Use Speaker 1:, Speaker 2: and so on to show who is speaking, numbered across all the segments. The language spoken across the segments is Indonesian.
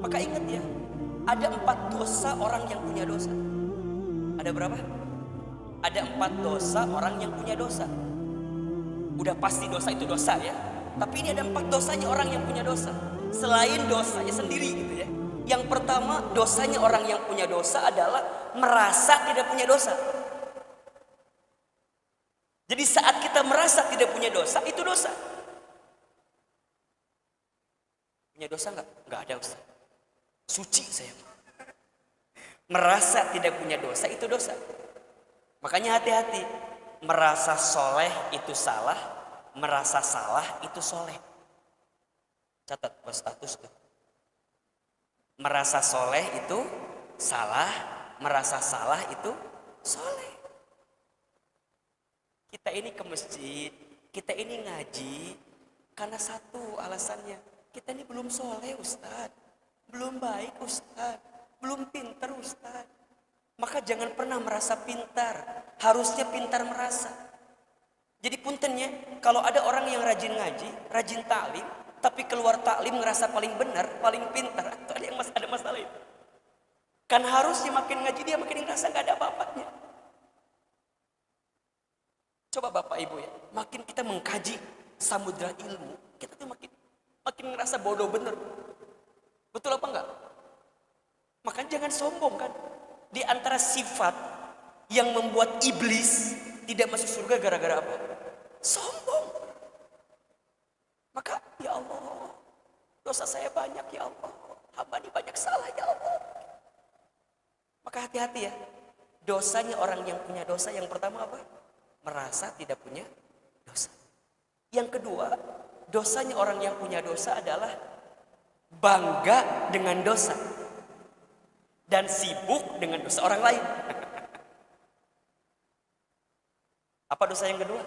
Speaker 1: Maka ingat ya, ada 4 dosa orang yang punya dosa. Ada berapa? Ada 4 dosa orang yang punya dosa. Udah pasti dosa itu dosa ya. Tapi ini ada 4 dosanya orang yang punya dosa. Selain dosanya sendiri gitu ya. Yang pertama, dosanya orang yang punya dosa adalah merasa tidak punya dosa. Jadi saat kita merasa tidak punya dosa, itu dosa. Punya dosa enggak? Enggak ada, Ustaz. Suci saya. Merasa tidak punya dosa itu dosa. Makanya hati-hati. Merasa soleh itu salah, merasa salah itu soleh. Catat buat status tuh. Merasa soleh itu salah, merasa salah itu soleh. Kita ini ke masjid, kita ini ngaji karena satu alasannya, kita ini belum soleh Ustaz, belum baik Ustaz, belum pintar Ustaz. Maka jangan pernah merasa pintar, harusnya pintar merasa. Jadi puntennya, kalau ada orang yang rajin ngaji, rajin taklim, tapi keluar taklim ngerasa paling benar, paling pintar, itu ada yang ada masalah itu. Kan harusnya makin ngaji dia makin ngerasa gak ada apa-apanya. Coba Bapak Ibu ya, makin kita mengkaji samudra ilmu, kita tuh makin ngerasa bodoh bener. Betul apa enggak? Makanya jangan sombong kan. Di antara sifat yang membuat iblis tidak masuk surga gara-gara apa? Sombong. Maka ya Allah, dosa saya banyak ya Allah, hamba ini banyak salah ya Allah. Maka hati-hati ya. Dosanya orang yang punya dosa yang pertama apa? Merasa tidak punya dosa. Yang kedua, dosanya orang yang punya dosa adalah bangga dengan dosa dan sibuk dengan dosa orang lain. Apa dosa yang kedua?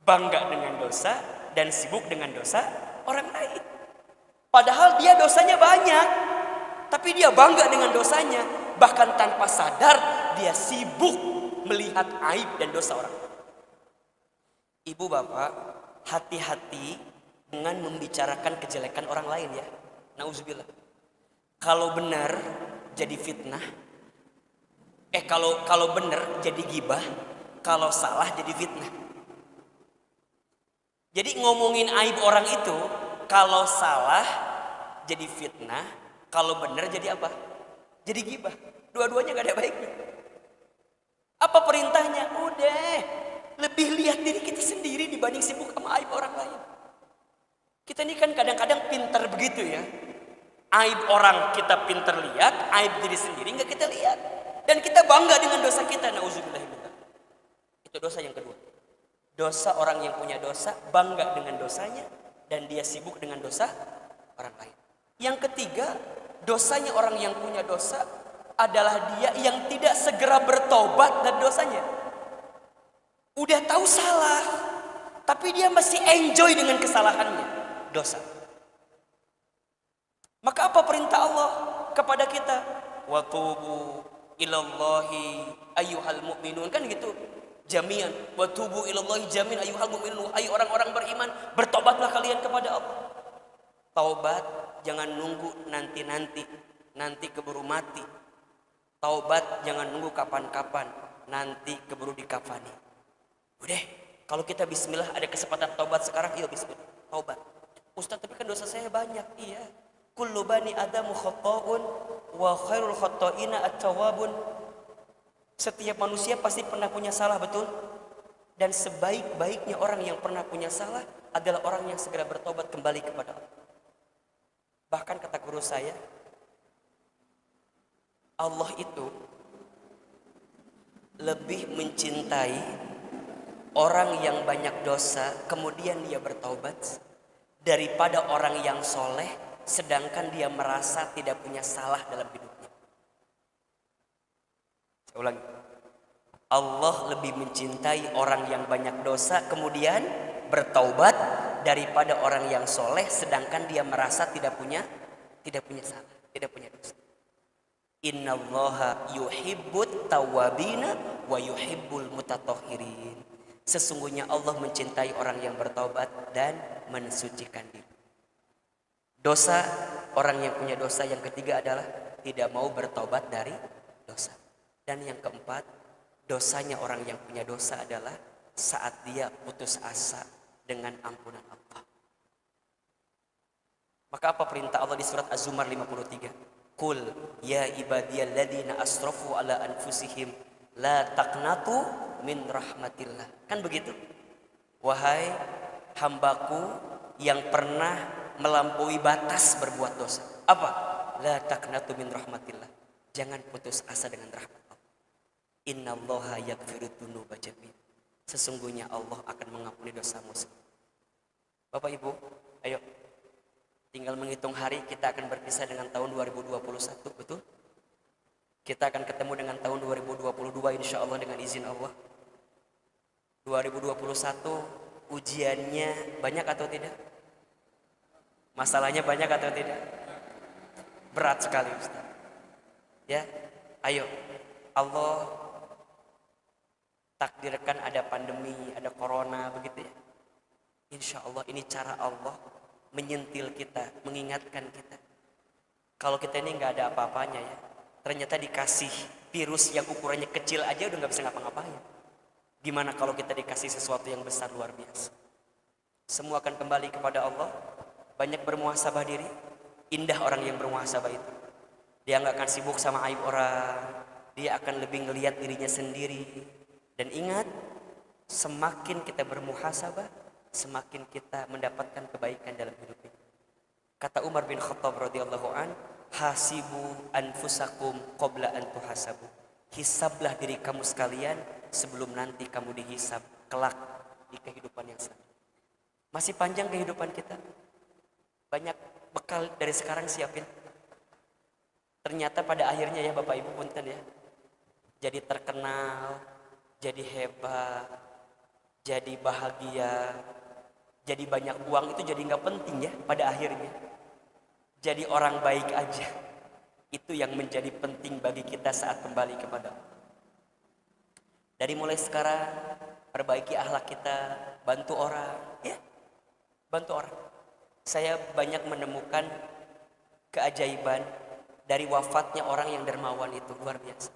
Speaker 1: Bangga dengan dosa dan sibuk dengan dosa orang lain. Padahal dia dosanya banyak, tapi dia bangga dengan dosanya. Bahkan tanpa sadar dia sibuk melihat aib dan dosa orang. Ibu bapak, hati-hati dengan membicarakan kejelekan orang lain ya. Nauzubillah. Kalau benar jadi fitnah. Kalau benar jadi gibah, kalau salah jadi fitnah. Jadi ngomongin aib orang itu, kalau salah jadi fitnah, kalau benar jadi apa? Jadi gibah. Dua-duanya gak ada baiknya. Apa perintahnya? Udah, lebih lihat diri kita sendiri dibanding sibuk sama aib orang lain. Kita ini kan kadang-kadang pintar begitu ya. Aib orang kita pintar lihat, aib diri sendiri nggak kita lihat. Dan kita bangga dengan dosa kita. Nauzubillah. Itu dosa yang kedua. Dosa orang yang punya dosa, bangga dengan dosanya, dan dia sibuk dengan dosa orang lain. Yang ketiga, dosanya orang yang punya dosa adalah dia yang tidak segera bertobat dari dosanya. Udah tahu salah, tapi dia masih enjoy dengan kesalahannya. Dosa. Maka apa perintah Allah kepada kita? Wa tubu ilallahi ayyuhal mu'minun, kan gitu. Jamian, wa tubu ilallahi jami'an ayyuhal mu'minun. Ayo orang-orang beriman, bertobatlah kalian kepada Allah. Taubat jangan nunggu nanti keburu mati. Taubat jangan nunggu kapan-kapan, nanti keburu dikafani. Udah, kalau kita bismillah ada kesempatan taubat sekarang, yuk bismillah, taubat. Ustaz, tapi kan dosa saya banyak. Iya. Kullu bani adamu khata'un wa khairul khata'ina at-tawwabun. Setiap manusia pasti pernah punya salah, betul? Dan sebaik-baiknya orang yang pernah punya salah adalah orang yang segera bertobat kembali kepada Allah. Bahkan kata guru saya, Allah itu lebih mencintai orang yang banyak dosa kemudian dia bertobat daripada orang yang soleh sedangkan dia merasa tidak punya salah dalam hidupnya. Saya ulangi. Allah lebih mencintai orang yang banyak dosa kemudian bertaubat daripada orang yang soleh sedangkan dia merasa tidak punya salah, tidak punya dosa. Innallaha yuhibbut tawwabina wa yuhibbul mutatahhirin. Sesungguhnya Allah mencintai orang yang bertaubat dan mensucikan diri. Dosa orang yang punya dosa. Yang ketiga adalah tidak mau bertobat dari dosa. Dan yang keempat, dosanya orang yang punya dosa adalah saat dia putus asa dengan ampunan Allah. Maka apa perintah Allah di surat Az-Zumar 53? Qul ya ibadiyalladzina asrafu ala anfusihim la taqnatu min rahmatillah. Kan begitu? Wahai hambaku yang pernah melampaui batas berbuat dosa. Apa? La taqnatu min rahmatillah. Jangan putus asa dengan rahmat Allah. Innallaha yaghfiru dzunuba jami'an. Sesungguhnya Allah akan mengampuni dosamu semua. Bapak Ibu, ayo. Tinggal menghitung hari, kita akan berpisah dengan tahun 2021, betul? Kita akan ketemu dengan tahun 2022 insya Allah dengan izin Allah. 2021 ujiannya banyak atau tidak? Masalahnya banyak atau tidak? Berat sekali Ustaz. Ya, ayo. Allah takdirkan ada pandemi, ada corona begitu ya. Insya Allah ini cara Allah menyentil kita, mengingatkan kita. Kalau kita ini nggak ada apa-apanya ya, ternyata dikasih virus yang ukurannya kecil aja udah nggak bisa ngapa-ngapain. Gimana kalau kita dikasih sesuatu yang besar luar biasa? Semua akan kembali kepada Allah. Banyak bermuhasabah diri. Indah orang yang bermuhasabah itu. Dia nggak akan sibuk sama aib orang. Dia akan lebih ngelihat dirinya sendiri. Dan ingat, semakin kita bermuhasabah, semakin kita mendapatkan kebaikan dalam hidup ini. Kata Umar bin Khattab radhiyallahu an, hasibu anfusakum qabla an tuhasabu. Hisablah diri kamu sekalian sebelum nanti kamu dihisab kelak di kehidupan yang selanjutnya. Masih panjang kehidupan kita. Banyak bekal dari sekarang siapin. Ternyata pada akhirnya ya Bapak Ibu punten ya. Jadi terkenal, jadi hebat, jadi bahagia, jadi banyak uang itu jadi nggak penting ya pada akhirnya. Jadi orang baik aja. Itu yang menjadi penting bagi kita saat kembali kepada Allah. Dari mulai sekarang perbaiki akhlak kita, bantu orang, ya. Bantu orang. Saya banyak menemukan keajaiban dari wafatnya orang yang dermawan itu, luar biasa.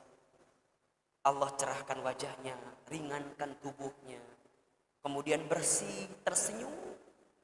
Speaker 1: Allah cerahkan wajahnya, ringankan tubuhnya. Kemudian bersih, tersenyum.